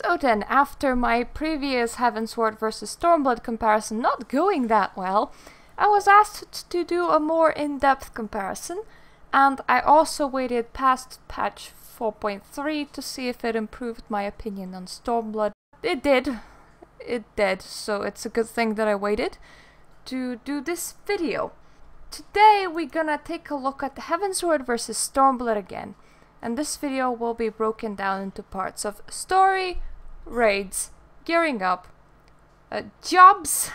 So then, after my previous Heavensward Versus Stormblood comparison not going that well, I was asked to do a more in-depth comparison, and I also waited past patch 4.3 to see if it improved my opinion on Stormblood. It did. It did, so it's a good thing that I waited to do this video. Today we're gonna take a look at the Heavensward Versus Stormblood again, and this video will be broken down into parts of story, raids, gearing up, jobs,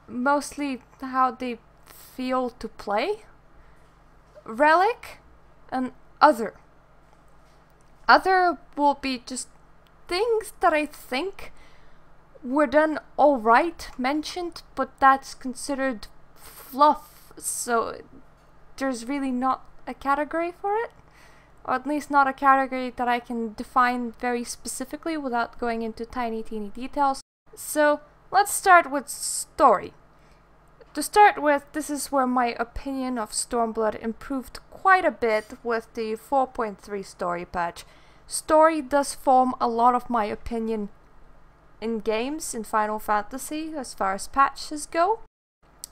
mostly how they feel to play, Relic, and other. Other will be just things that I think were done alright, mentioned, but that's considered fluff, so there's really not a category for it, or at least not a category that I can define very specifically without going into tiny details. So let's start with story. To start with, this is where my opinion of Stormblood improved quite a bit with the 4.3 story patch. Story does form a lot of my opinion in games in Final Fantasy as far as patches go.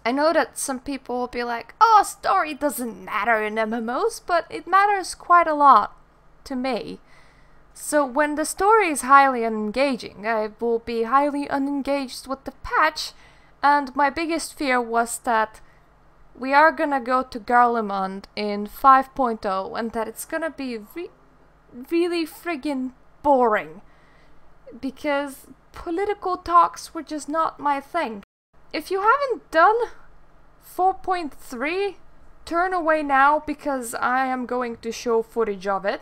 I know that some people will be like, oh, story doesn't matter in MMOs, but it matters quite a lot to me. So when the story is highly unengaging, I will be highly unengaged with the patch, and my biggest fear was that we are gonna go to Garlemald in 5.0 and that it's gonna be really friggin' boring, because political talks were just not my thing. If you haven't done 4.3, turn away now because I am going to show footage of it.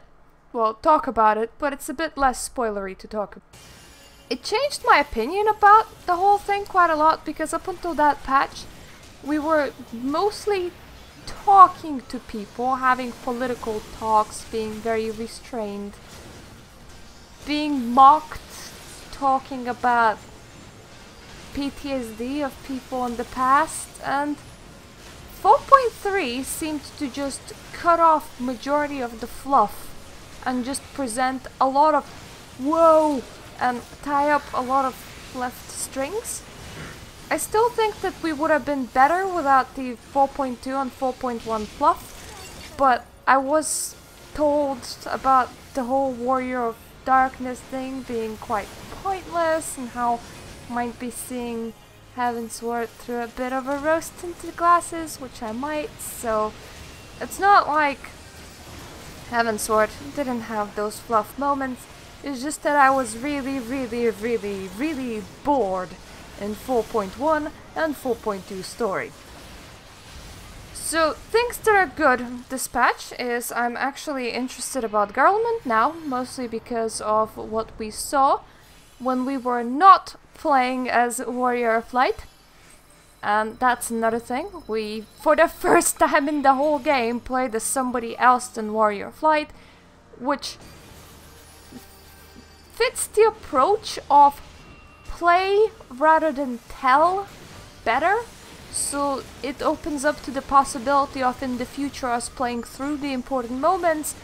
Well, talk about it, but it's a bit less spoilery to talk about. It changed my opinion about the whole thing quite a lot, because up until that patch, we were mostly talking to people, having political talks, being very restrained, being mocked, talking about PTSD of people in the past, and 4.3 seemed to just cut off majority of the fluff and just present a lot of whoa and tie up a lot of left strings. I still think that we would have been better without the 4.2 and 4.1 fluff, but I was told about the whole Warrior of Darkness thing being quite pointless, and how I might be seeing Heavensward through a bit of a rose-tinted glasses, which I might, so it's not like Heavensward didn't have those fluff moments. It's just that I was really bored in 4.1 and 4.2 story. So things that are good this patch is I'm actually interested about Garlemald now, mostly because of what we saw when we were not playing as Warrior of Light. And that's another thing, we for the first time in the whole game played as somebody else than Warrior of Light, which fits the approach of play rather than tell better, so it opens up to the possibility of in the future us playing through the important moments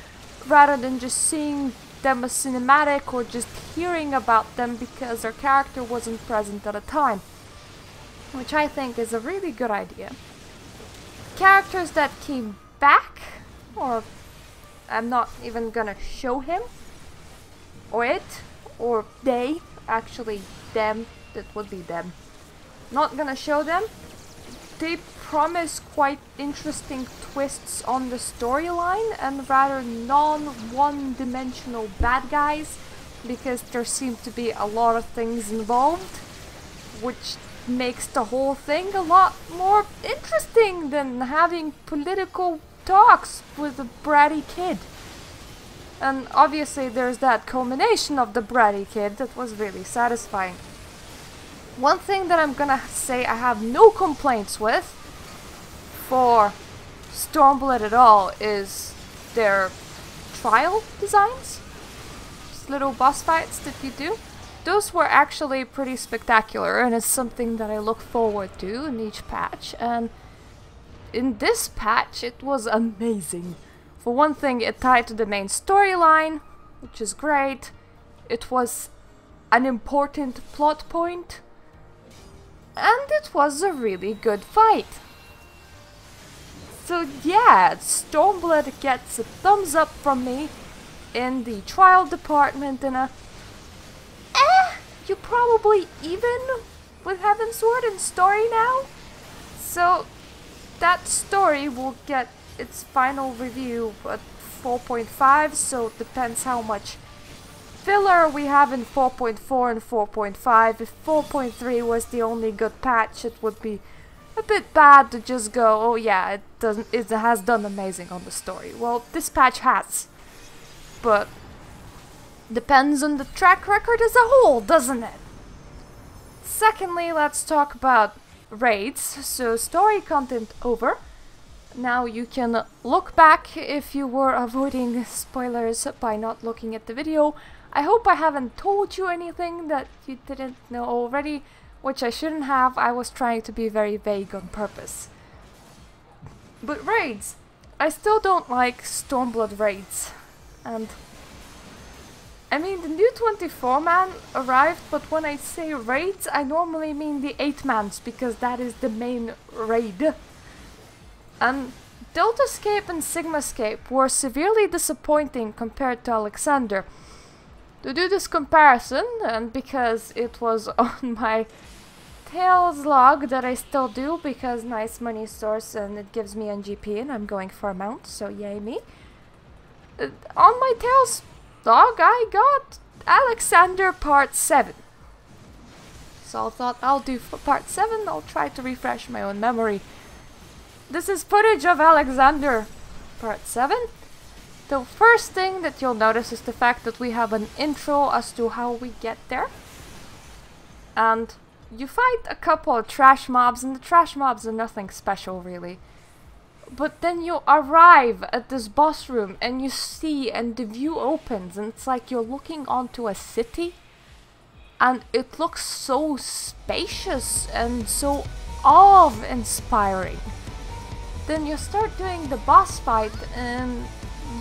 rather than just seeing them as cinematic or just hearing about them because our character wasn't present at a time, which I think is a really good idea. Characters that came back, or I'm not even gonna show him, or it, or they, actually them, that would be them. Not gonna show them. They promise quite interesting twists on the storyline and rather non-one-dimensional bad guys, because there seem to be a lot of things involved, which makes the whole thing a lot more interesting than having political talks with a bratty kid. And obviously there's that culmination of the bratty kid that was really satisfying. One thing that I'm gonna say I have no complaints with for Stormblood at all is their trial designs. Just little boss fights that you do. Those were actually pretty spectacular, and it's something that I look forward to in each patch, and in this patch it was amazing. For one thing, it tied to the main storyline, which is great. it was an important plot point, and it was a really good fight. So yeah, Stormblood gets a thumbs up from me in the trial department and a you probably even with Heavensward and story now. So that story will get its final review at 4.5, so it depends how much filler we have in 4.4 and 4.5. If 4.3 was the only good patch, it would be a bit bad to just go, oh yeah, it has done amazing on the story. Well, this patch has, but depends on the track record as a whole, doesn't it? Secondly, let's talk about raids. So story content over. Now you can look back if you were avoiding spoilers by not looking at the video. I hope I haven't told you anything that you didn't know already, which I shouldn't have. I was trying to be very vague on purpose. But raids. I still don't like Stormblood raids. And I mean, the new 24-man arrived, but when I say raids, I normally mean the 8-mans, because that is the main raid. And Deltascape and Sigmascape were severely disappointing compared to Alexander. To do this comparison, and because it was on my Tales log that I still do, because nice money source and it gives me NGP and I'm going for a mount, so yay me. On my Tales log I got Alexander part 7. So I thought I'll do for part 7, I'll try to refresh my own memory. This is footage of Alexander part 7. The first thing that you'll notice is the fact that we have an intro as to how we get there. And you fight a couple of trash mobs, and the trash mobs are nothing special really. But then you arrive at this boss room and you see, and the view opens and it's like you're looking onto a city. And it looks so spacious and so awe-inspiring. Then you start doing the boss fight and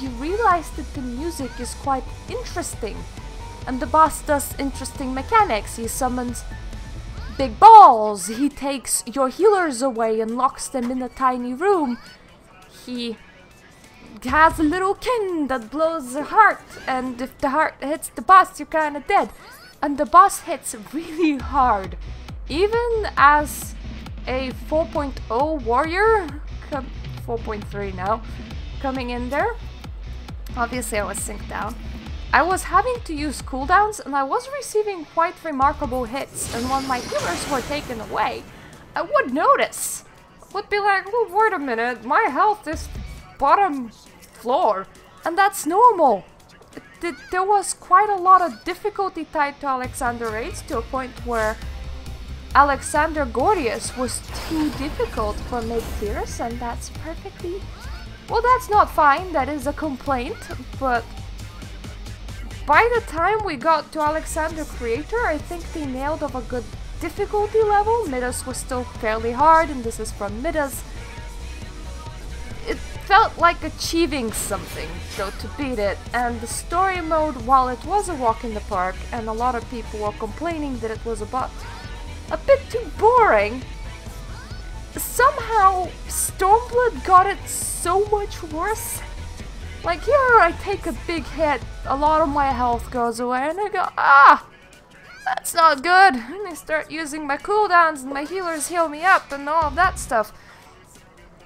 you realize that the music is quite interesting. And the boss does interesting mechanics. He summons big balls, he takes your healers away and locks them in a tiny room. He has a little kin that blows a heart, and if the heart hits the boss, you're kinda dead. And the boss hits really hard. Even as a 4.0 warrior, 4.3 now, coming in there, obviously I was synced down. I was having to use cooldowns and I was receiving quite remarkable hits, and when my healers were taken away, I would notice. Would be like, oh, wait a minute, my health is bottom floor, and that's normal. There was quite a lot of difficulty tied to Alexander raids, to a point where Alexander Gordius was too difficult for mid-tiers, and that's perfectly... Well, that's not fine, that is a complaint, but by the time we got to Alexander Creator, I think they nailed up a good difficulty level. Midas was still fairly hard, and this is from Midas. It felt like achieving something, though, to beat it, and the story mode, while it was a walk in the park, and a lot of people were complaining that it was a bit too boring, somehow Stormblood got it so much worse. Like, here I take a big hit, a lot of my health goes away, and I go, ah, that's not good. And I start using my cooldowns, and my healers heal me up, and all of that stuff.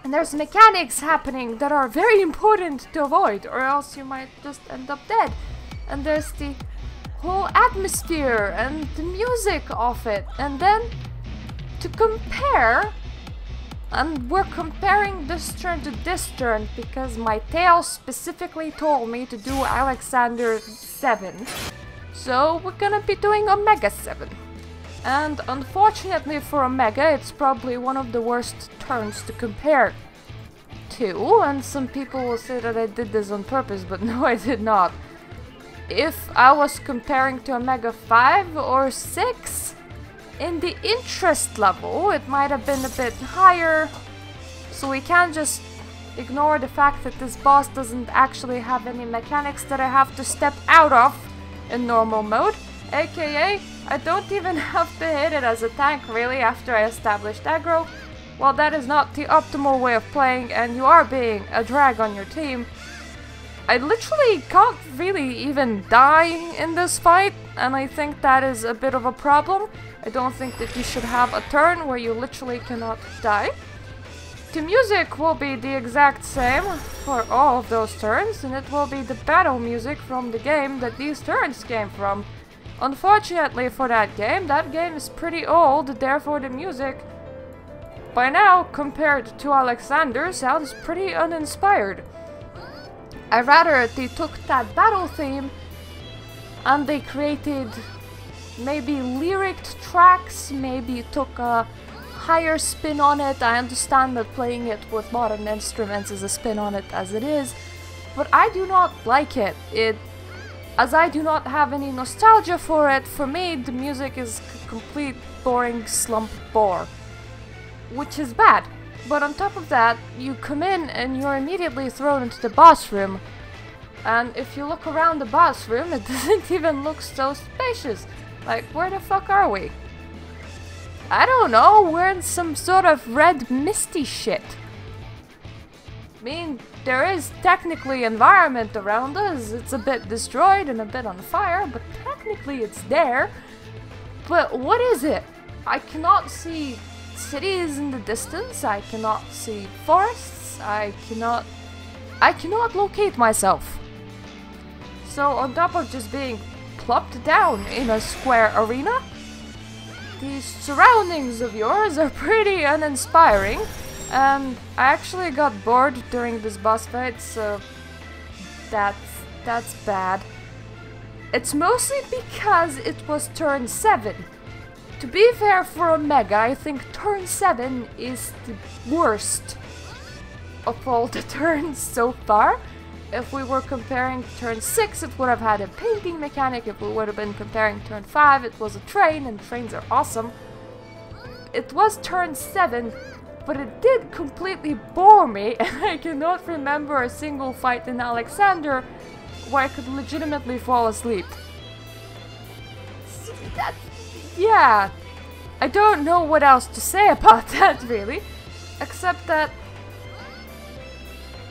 And there's mechanics happening that are very important to avoid, or else you might just end up dead. And there's the whole atmosphere and the music of it. And then to compare, and we're comparing this turn to this turn because my tail specifically told me to do Alexander 7. So we're gonna be doing Omega 7. And unfortunately for Omega, it's probably one of the worst turns to compare to. And some people will say that I did this on purpose, but no, I did not. If I was comparing to Omega 5 or 6, in the interest level, it might have been a bit higher. So we can't just ignore the fact that this boss doesn't actually have any mechanics that I have to step out of in normal mode, aka I don't even have to hit it as a tank really after I established aggro. While that is not the optimal way of playing and you are being a drag on your team, I literally can't really even die in this fight, and I think that is a bit of a problem. I don't think that you should have a turn where you literally cannot die. The music will be the exact same for all of those turns, and it will be the battle music from the game that these turns came from. Unfortunately for that game is pretty old, therefore the music, by now, compared to Alexander, sounds pretty uninspired. I rather they took that battle theme and they created maybe lyric tracks, maybe took a higher spin on it. I understand that playing it with modern instruments is a spin on it as it is, but I do not like it. As I do not have any nostalgia for it, for me the music is complete boring slump bore, which is bad. But on top of that, you come in and you're immediately thrown into the boss room. And if you look around the boss room, it doesn't even look so spacious. Like, where the fuck are we? I don't know, we're in some sort of red misty shit. I mean, there is technically environment around us. It's a bit destroyed and a bit on fire, but technically it's there. But what is it? I cannot see cities in the distance, I cannot see forests, I cannot locate myself. So on top of just being plopped down in a square arena, these surroundings of yours are pretty uninspiring, and I actually got bored during this boss fight, so that's bad. It's mostly because it was turn 7. To be fair for Omega, I think turn 7 is the worst of all the turns so far. If we were comparing turn 6, it would have had a painting mechanic. If we would have been comparing turn 5, it was a train, and trains are awesome. It was turn 7, but it did completely bore me, and I cannot remember a single fight in Alexander where I could legitimately fall asleep. So yeah, I don't know what else to say about that really, except that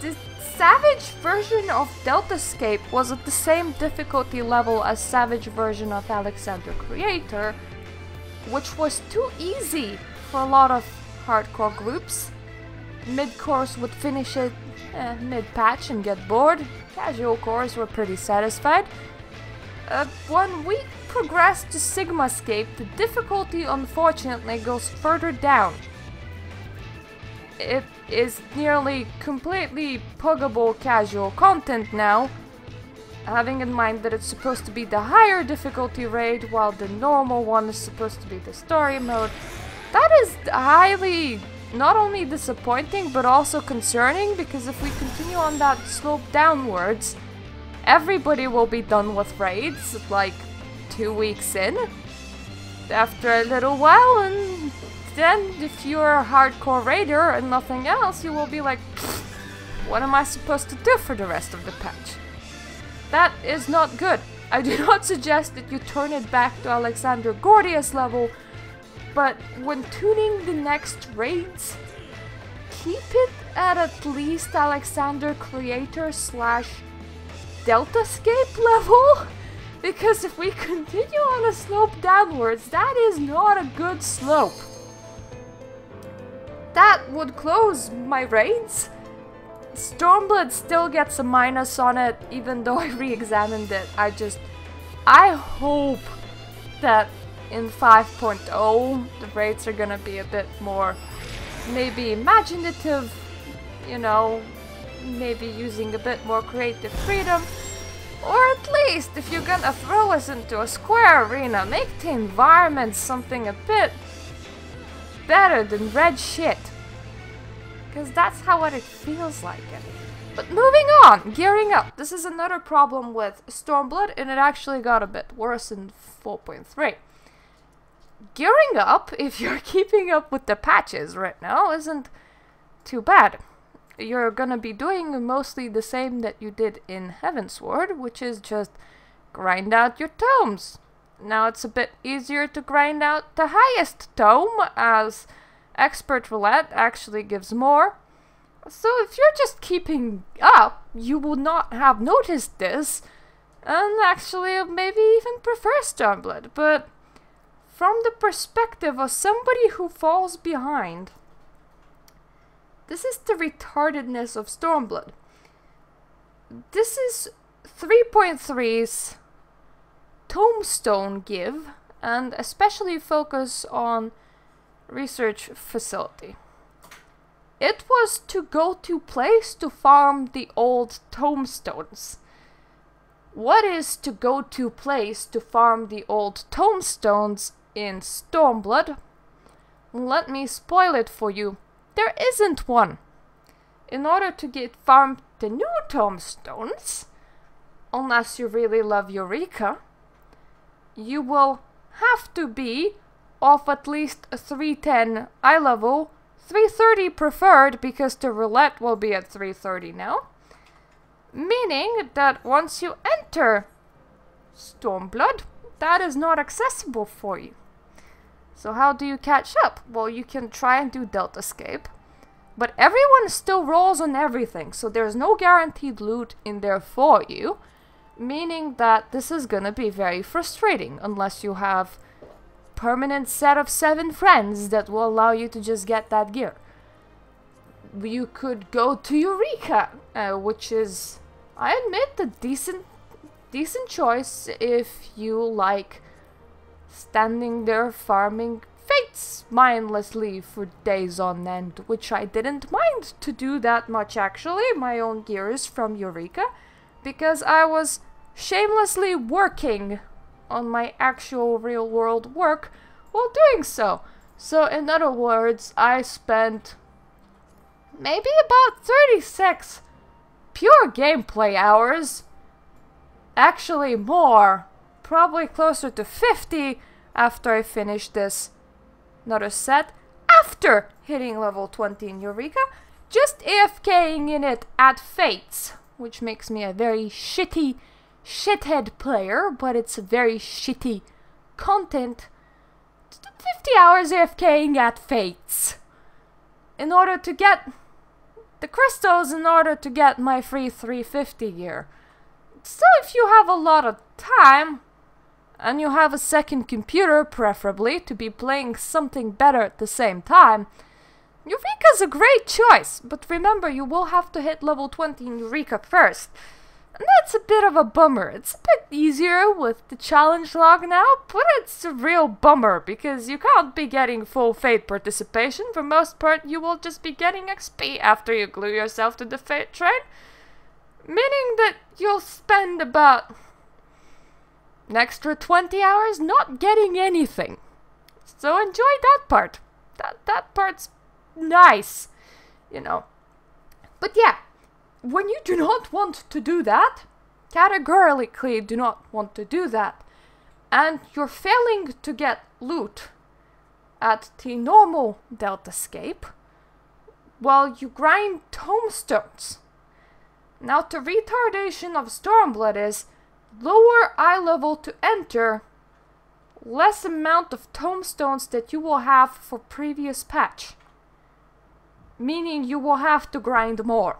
the Savage version of Deltascape was at the same difficulty level as Savage version of Alexander Creator, which was too easy for a lot of hardcore groups. Mid-course would finish it mid-patch and get bored. Casual cores were pretty satisfied. When we progress to Sigmascape, the difficulty unfortunately goes further down. It is nearly completely puggable casual content now, having in mind that it's supposed to be the higher difficulty raid while the normal one is supposed to be the story mode. That is highly not only disappointing but also concerning, because if we continue on that slope downwards, everybody will be done with raids like 2 weeks in after a little while, and then if you're a hardcore raider and nothing else, you will be like, what am I supposed to do for the rest of the patch? That is not good. I do not suggest that you turn it back to Alexander Gordius level, but when tuning the next raids, keep it at least Alexander Creator / Deltascape level, because if we continue on a slope downwards, that is not a good slope. That would close my raids. Stormblood still gets a minus on it, even though I re-examined it. I hope that in 5.0 the raids are gonna be a bit more maybe imaginative, you know, maybe using a bit more creative freedom. Or at least, if you're gonna throw us into a square arena, make the environment something a bit better than red shit. Because that's how it feels like it. But moving on, gearing up. This is another problem with Stormblood, and it actually got a bit worse in 4.3. Gearing up, if you're keeping up with the patches right now, isn't too bad. You're gonna be doing mostly the same that you did in Heavensward, which is just grind out your tomes. Now it's a bit easier to grind out the highest tome, as Expert Roulette actually gives more. So if you're just keeping up, you would not have noticed this, and actually maybe even prefer Stormblood. But from the perspective of somebody who falls behind, this is the retardedness of Stormblood. This is 3.3's Tombstone give, and especially focus on research facility. It was to go to place to farm the old tombstones. What is to go to place to farm the old tombstones in Stormblood? Let me spoil it for you. There isn't one. In order to get farmed the new tombstones, unless you really love Eureka, you will have to be of at least a 310 eye level, 330 preferred because the roulette will be at 330 now. Meaning that once you enter Stormblood, that is not accessible for you. So how do you catch up? Well, you can try and do Delta Escape, but everyone still rolls on everything, so there's no guaranteed loot in there for you. Meaning that this is gonna be very frustrating unless you have permanent set of 7 friends that will allow you to just get that gear. You could go to Eureka, which is, I admit, a decent choice if you like standing there farming fates mindlessly for days on end, which I didn't mind to do that much actually, my own gears from Eureka, because I was shamelessly working on my actual real world work while doing so. So in other words, I spent maybe about 36 pure gameplay hours, actually more, probably closer to 50 after I finished this another set, after hitting level 20 in Eureka, just AFKing in it at Fates, which makes me a very shithead player, but it's a very shitty content. 50 hours AFKing at Fates in order to get the crystals, in order to get my free 350 gear. So if you have a lot of time and you have a second computer, preferably, to be playing something better at the same time, Eureka's a great choice. But remember, you will have to hit level 20 in Eureka first. And that's a bit of a bummer. It's a bit easier with the challenge log now, but it's a real bummer because you can't be getting full Fate participation. For most part, you will just be getting XP after you glue yourself to the Fate train. Meaning that you'll spend about an extra 20 hours not getting anything. So enjoy that part. That part's nice, you know. But yeah, when you do not want to do that, categorically do not want to do that, and you're failing to get loot at the normal Delta Escape, well, you grind tombstones. Now, the retardation of Stormblood is lower eye level to enter, less amount of tombstones that you will have for previous patch. Meaning you will have to grind more.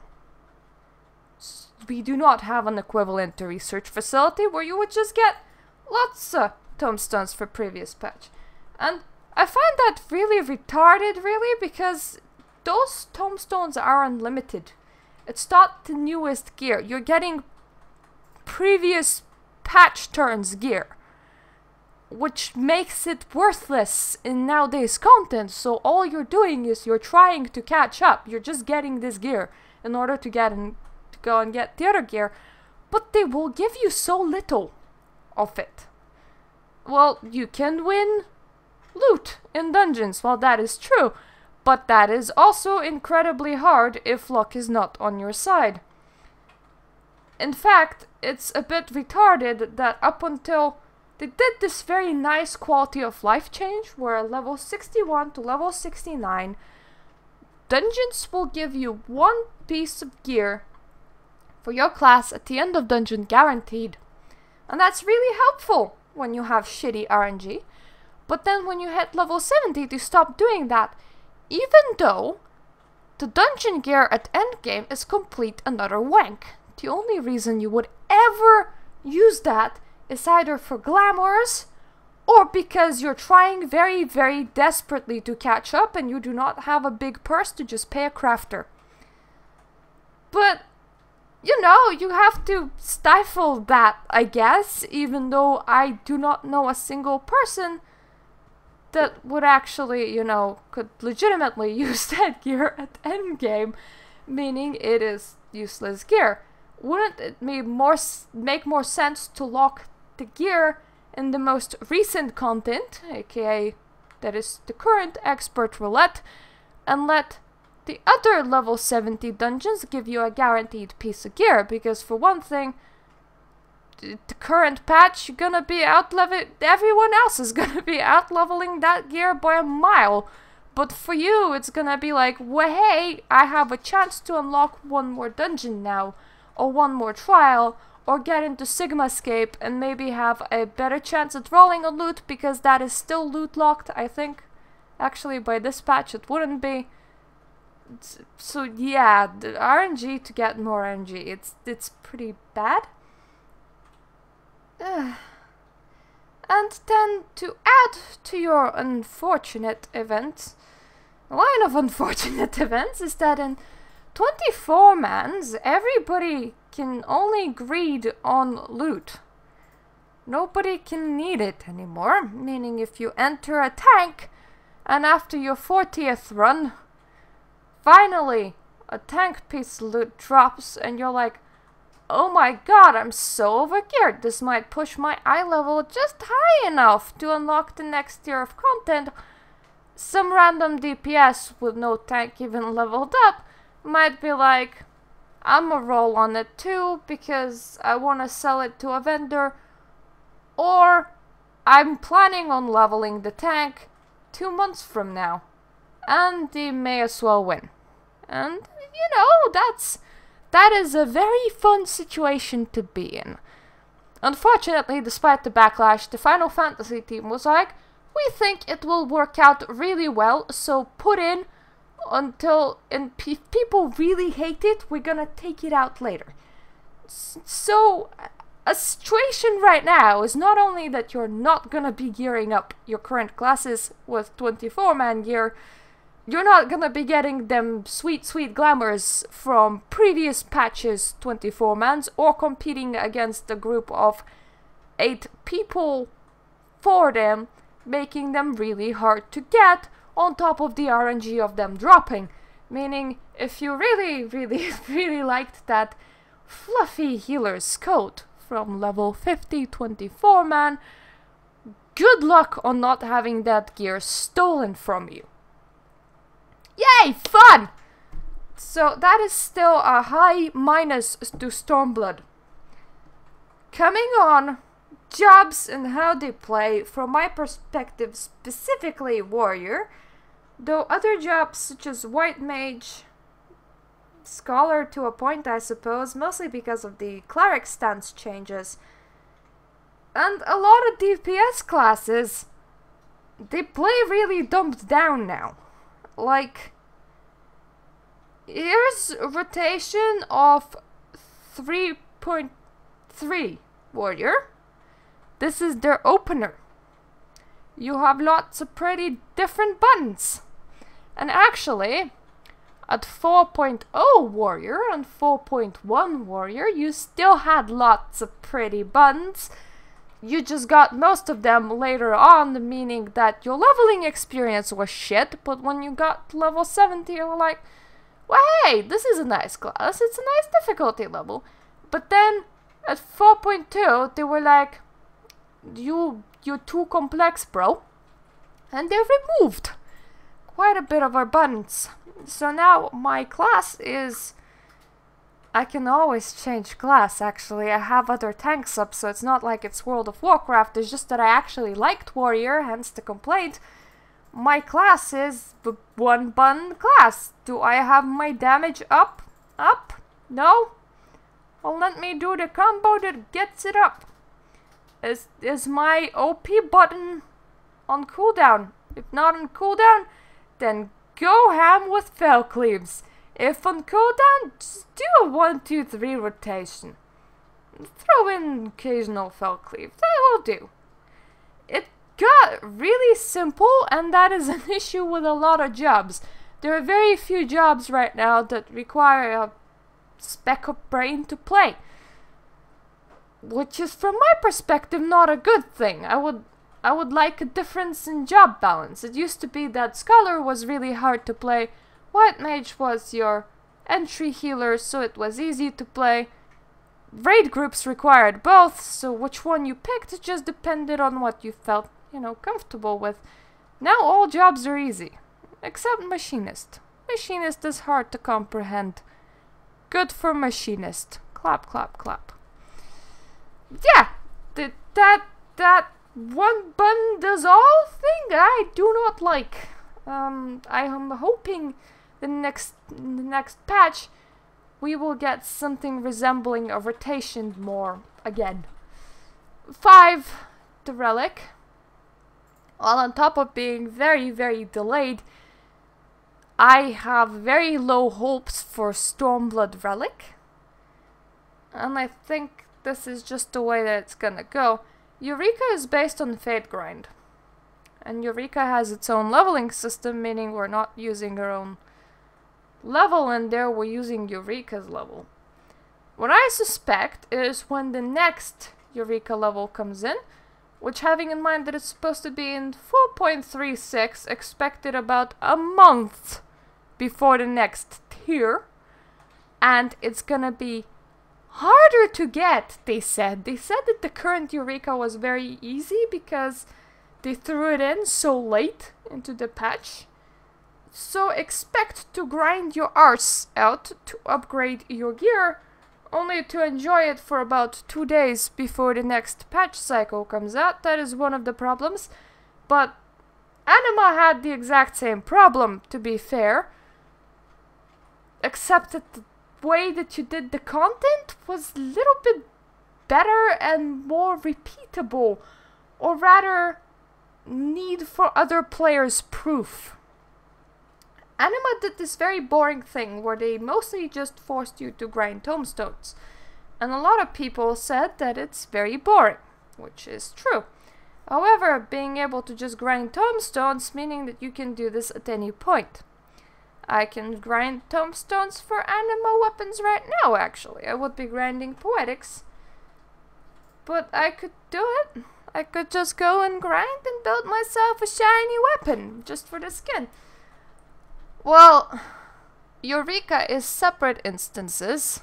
We do not have an equivalent to research facility where you would just get lots of tombstones for previous patch. And I find that really retarded, really, because those tombstones are unlimited. It's not the newest gear. You're getting previous patch turns gear, which makes it worthless in nowadays content. So all you're doing is you're trying to catch up. You're just getting this gear in order to go and get the other gear, but they will give you so little of it. Well, you can win loot in dungeons, well, that is true, but that is also incredibly hard if luck is not on your side. In fact, it's a bit retarded that up until they did this very nice quality of life change where level 61 to level 69, dungeons will give you one piece of gear for your class at the end of dungeon guaranteed. And that's really helpful when you have shitty RNG. But then when you hit level 70, they stop doing that. Even though the dungeon gear at endgame is complete another wank. The only reason you would ever use that is either for glamours or because you're trying very, very desperately to catch up and you do not have a big purse to just pay a crafter. But, you know, you have to stifle that, I guess, even though I do not know a single person that would actually, you know, could legitimately use that gear at endgame, meaning it is useless gear. Wouldn't it make more sense to lock the gear in the most recent content, aka that is the current expert roulette, and let the other level 70 dungeons give you a guaranteed piece of gear? Because for one thing, the current patch, you're gonna be everyone else is gonna be out-leveling that gear by a mile. But for you, it's gonna be like, well, hey, I have a chance to unlock one more dungeon now, or one more trial, or get into Sigmascape and maybe have a better chance at rolling on loot, because that is still loot locked, I think. Actually, by this patch it wouldn't be. So yeah, the RNG to get more RNG, it's pretty bad. And then to add to your unfortunate events, a line of unfortunate events is that in 24-mans, everybody can only greed on loot. Nobody can need it anymore, meaning if you enter a tank and after your 40th run, finally a tank piece of loot drops and you're like, oh my god, I'm so overgeared, this might push my eye level just high enough to unlock the next tier of content. Some random DPS with no tank even leveled up might be like, I'ma roll on it too because I want to sell it to a vendor, or I'm planning on leveling the tank 2 months from now and they may as well win. And you know, that is a very fun situation to be in. Unfortunately, despite the backlash, the Final Fantasy team was like, we think it will work out really well, so put in until, and if people really hate it, we're gonna take it out later. So, a situation right now is not only that you're not gonna be gearing up your current classes with 24-man gear, you're not gonna be getting them sweet, sweet glamours from previous patches 24-mans, or competing against a group of 8 people for them, making them really hard to get, on top of the RNG of them dropping. Meaning, if you really, really, really liked that fluffy healer's coat from level 50 24-man, good luck on not having that gear stolen from you. Yay, fun! So that is still a high minus to Stormblood. Coming on, jobs and how they play, from my perspective, specifically Warrior, though other jobs such as White Mage, Scholar to a point I suppose, mostly because of the Cleric stance changes, and a lot of DPS classes, they play really dumbed down now. Like, here's a rotation of 3.3 Warrior. This is their opener. You have lots of pretty different buttons. And actually, at 4.0 Warrior and 4.1 Warrior, you still had lots of pretty buttons. You just got most of them later on, meaning that your leveling experience was shit, but when you got level 70, you were like, well, hey, this is a nice class, it's a nice difficulty level. But then, at 4.2, they were like, you're too complex, bro. And they removed quite a bit of our buttons. So now my class is... I can always change class, actually. I have other tanks up, so it's not like it's World of Warcraft. It's just that I actually liked Warrior, hence the complaint. My class is the one button class. Do I have my damage up? Up? No? Well, let me do the combo that gets it up. Is my OP button on cooldown? If not on cooldown, then go ham with fell cleaves. If on cooldown, just do a 1, 2, 3 rotation. Throw in occasional fell cleave. That will do. It got really simple, and that is an issue with a lot of jobs. There are very few jobs right now that require a speck of brain to play. Which is, from my perspective, not a good thing. I would like a difference in job balance. It used to be that Scholar was really hard to play. White Mage was your entry healer, so it was easy to play. Raid groups required both, so which one you picked just depended on what you felt, you know, comfortable with. Now all jobs are easy. Except Machinist. Machinist is hard to comprehend. Good for Machinist. Clap, clap, clap. Yeah, that one button does all thing I do not like. I am hoping the next patch we will get something resembling a rotation more again. 5, the Relic. While on top of being very, very delayed, I have very low hopes for Stormblood Relic. And I think this is just the way that it's gonna go. Eureka is based on Fate Grind. And Eureka has its own leveling system, meaning we're not using our own level, and there we're using Eureka's level. What I suspect is when the next Eureka level comes in, which, having in mind that it's supposed to be in 4.36, expected about a month before the next tier, and it's gonna be harder to get, they said. They said that the current Eureka was very easy because they threw it in so late into the patch. So expect to grind your arse out to upgrade your gear, only to enjoy it for about 2 days before the next patch cycle comes out. That is one of the problems. But Anima had the exact same problem, to be fair. Except that the way that you did the content was a little bit better and more repeatable. Or rather, need for other players' proof. Anima did this very boring thing where they mostly just forced you to grind tombstones. And a lot of people said that it's very boring, which is true. However, being able to just grind tombstones, meaning that you can do this at any point. I can grind tombstones for Anima weapons right now, actually. I would be grinding Poetics. But I could do it. I could just go and grind and build myself a shiny weapon, just for the skin. Well, Eureka is separate instances.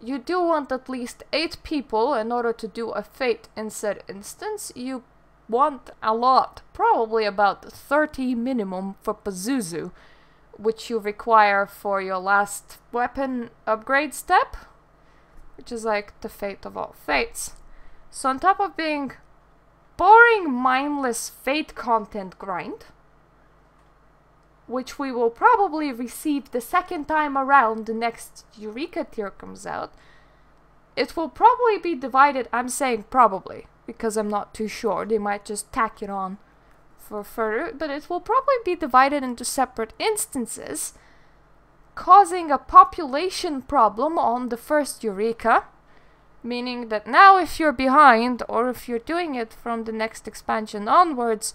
You do want at least 8 people in order to do a fate in said instance. You want a lot, probably about 30 minimum for Pazuzu, which you require for your last weapon upgrade step, which is like the fate of all fates. So on top of being boring, mindless fate content grind, which we will probably receive the second time around the next Eureka tier comes out, it will probably be divided. I'm saying probably, because I'm not too sure. They might just tack it on for further, but it will probably be divided into separate instances, causing a population problem on the first Eureka, meaning that now if you're behind, or if you're doing it from the next expansion onwards,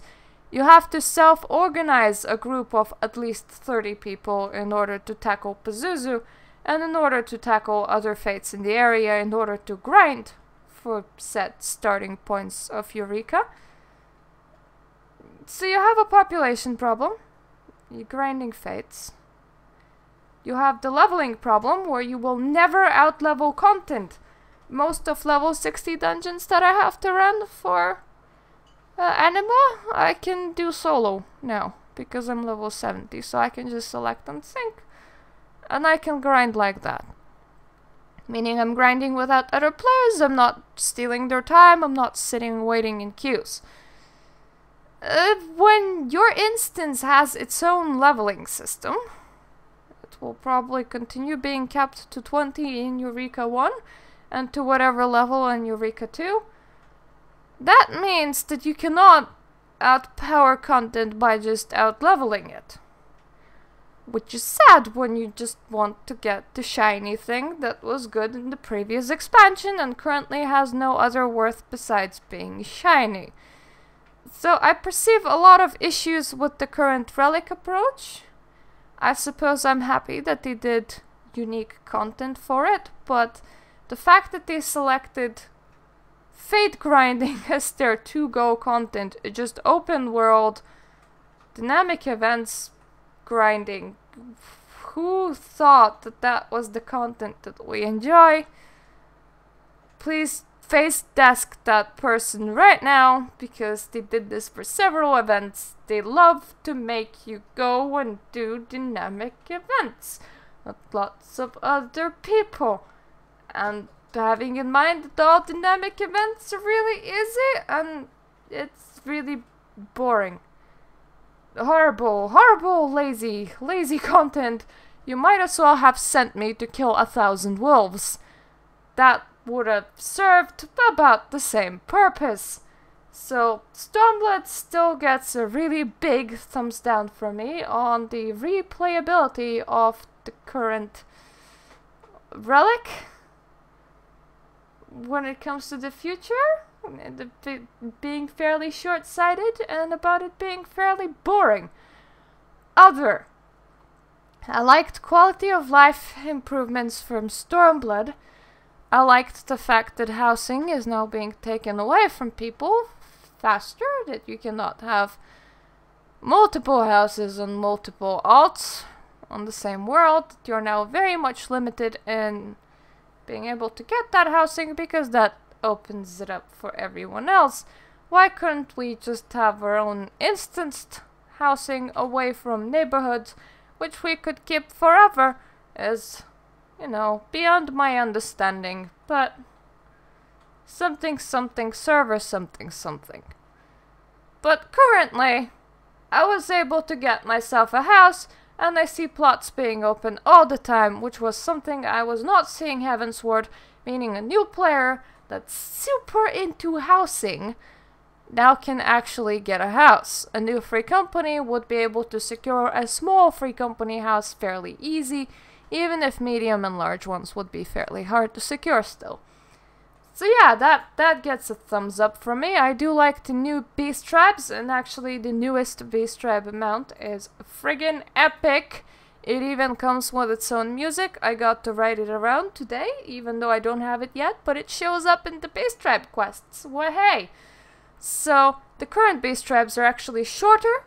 you have to self-organize a group of at least 30 people in order to tackle Pazuzu, and in order to tackle other fates in the area, in order to grind for set starting points of Eureka. So you have a population problem, you're grinding fates. You have the leveling problem, where you will never outlevel content. Most of level 60 dungeons that I have to run for Anima, I can do solo now, because I'm level 70, so I can just select and sync, and I can grind like that. Meaning I'm grinding without other players, I'm not stealing their time, I'm not sitting waiting in queues. When your instance has its own leveling system, it will probably continue being kept to 20 in Eureka 1, and to whatever level in Eureka 2. that means that you cannot outpower content by just outleveling it. Which is sad when you just want to get the shiny thing that was good in the previous expansion and currently has no other worth besides being shiny. So I perceive a lot of issues with the current Relic approach. I suppose I'm happy that they did unique content for it, but the fact that they selected fate grinding as their to-go content, just open world, dynamic events grinding. Who thought that that was the content that we enjoy? Please face desk that person right now, because they did this for several events. They love to make you go and do dynamic events with lots of other people. And having in mind that all dynamic events are really easy and it's really boring. Horrible, lazy content. You might as well have sent me to kill 1,000 wolves. That would have served about the same purpose. So, Stormblood still gets a really big thumbs down from me on the replayability of the current Relic. When it comes to the future, being fairly short-sighted and about it being fairly boring. I liked quality of life improvements from Stormblood. I liked the fact that housing is now being taken away from people faster, that you cannot have multiple houses on multiple alts on the same world, that you're now very much limited in being able to get that housing because that opens it up for everyone else. Why couldn't we just have our own instanced housing away from neighborhoods, which we could keep forever? Is, you know, beyond my understanding, but something server something. But currently, I was able to get myself a house, and I see plots being open all the time, which was something I was not seeing Heavensward, meaning a new player that's super into housing now can actually get a house. A new free company would be able to secure a small free company house fairly easy, even if medium and large ones would be fairly hard to secure still. So yeah, that gets a thumbs up from me. I do like the new beast tribes, and actually the newest beast tribe mount is friggin' epic. It even comes with its own music. I got to ride it around today, even though I don't have it yet, but it shows up in the beast tribe quests. Well, hey! So, the current beast tribes are actually shorter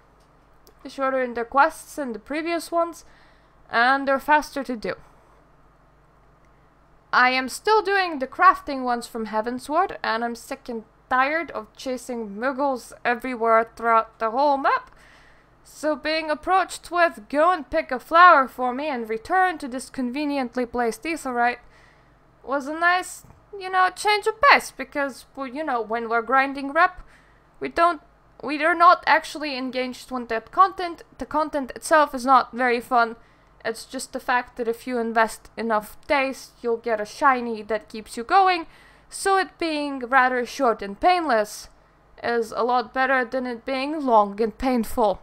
in their quests than the previous ones, and they're faster to do. I am still doing the crafting ones from Heavensward, and I'm sick and tired of chasing muggles everywhere throughout the whole map. So being approached with, go and pick a flower for me and return to this conveniently placed etherite, was a nice, you know, change of pace, because, well, you know, when we're grinding rep, we are not actually engaged with that content. The content itself is not very fun. It's just the fact that if you invest enough days, you'll get a shiny that keeps you going, so it being rather short and painless is a lot better than it being long and painful.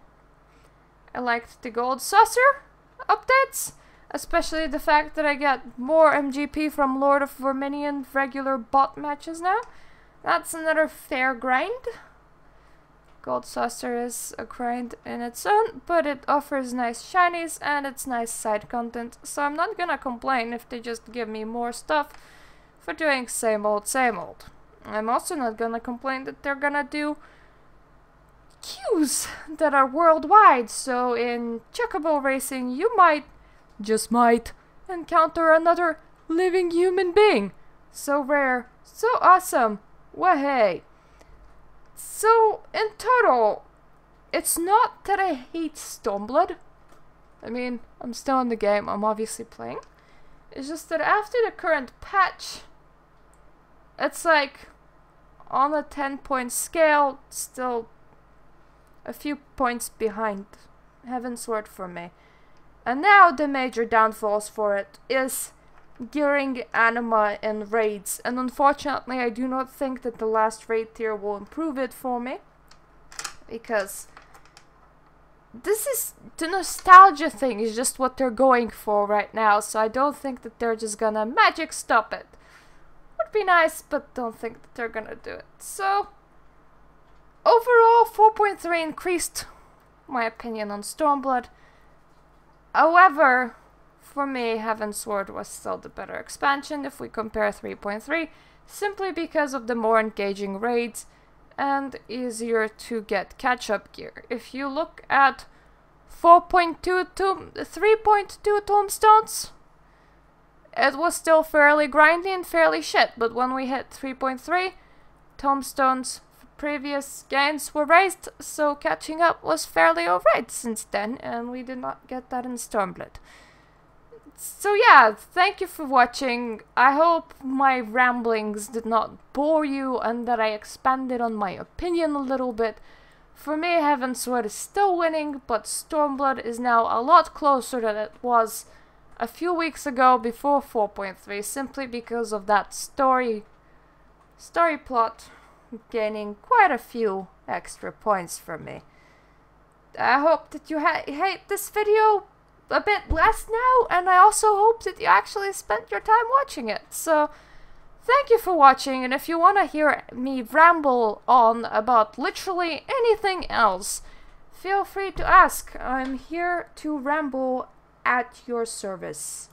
I liked the gold saucer updates, especially the fact that I get more MGP from Lord of Verminion regular bot matches now. That's another fair grind. Gold saucer is a grind in its own, but it offers nice shinies and it's nice side content, so I'm not gonna complain if they just give me more stuff for doing same old. I'm also not gonna complain that they're gonna do queues that are worldwide, so in chocobo racing you just might encounter another living human being. So rare, so awesome, wahey. So in total, it's not that I hate Stormblood. I mean, I'm still in the game, I'm obviously playing. It's just that after the current patch, it's like on a 10-point scale, still a few points behind Heavensward for me. And now the major downfalls for it is gearing anima in raids, and unfortunately I do not think that the last raid tier will improve it for me, because this is the nostalgia thing is just what they're going for right now, so I don't think that they're just gonna magic stop it. Would be nice, but don't think that they're gonna do it. So overall 4.3 increased my opinion on Stormblood. However, for me, Heavensward was still the better expansion if we compare 3.3, simply because of the more engaging raids and easier to get catch-up gear. If you look at 3.2 tombstones, it was still fairly grindy and fairly shit, but when we hit 3.3, tombstones for previous gains were raised, so catching up was fairly alright since then, and we did not get that in Stormblood. So yeah, thank you for watching. I hope my ramblings did not bore you and that I expanded on my opinion a little bit. For me, Heavensward is still winning, but Stormblood is now a lot closer than it was a few weeks ago before 4.3, simply because of that story plot gaining quite a few extra points for me. I hope that you hate this video a bit less now, and I also hope that you actually spent your time watching it. So thank you for watching, and if you want to hear me ramble on about literally anything else, feel free to ask. I'm here to ramble at your service.